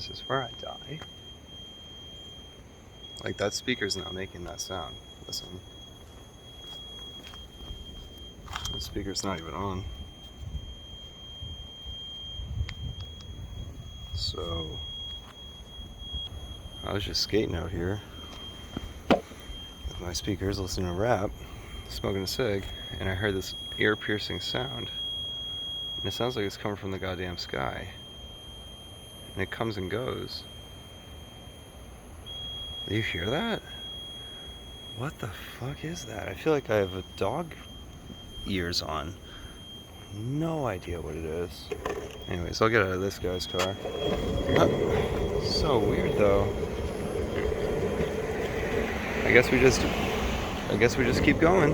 This is where I die. Like, that speaker's not making that sound. Listen. The speaker's not even on. So, I was just skating out here with my speakers, listening to rap, smoking a cig, and I heard this ear-piercing sound. And it sounds like it's coming from the goddamn sky. And it comes and goes. Do you hear that? What the fuck is that? I feel like I have a dog ears on. No idea what it is. Anyways, I'll get out of this guy's car. So weird though. I guess we just keep going.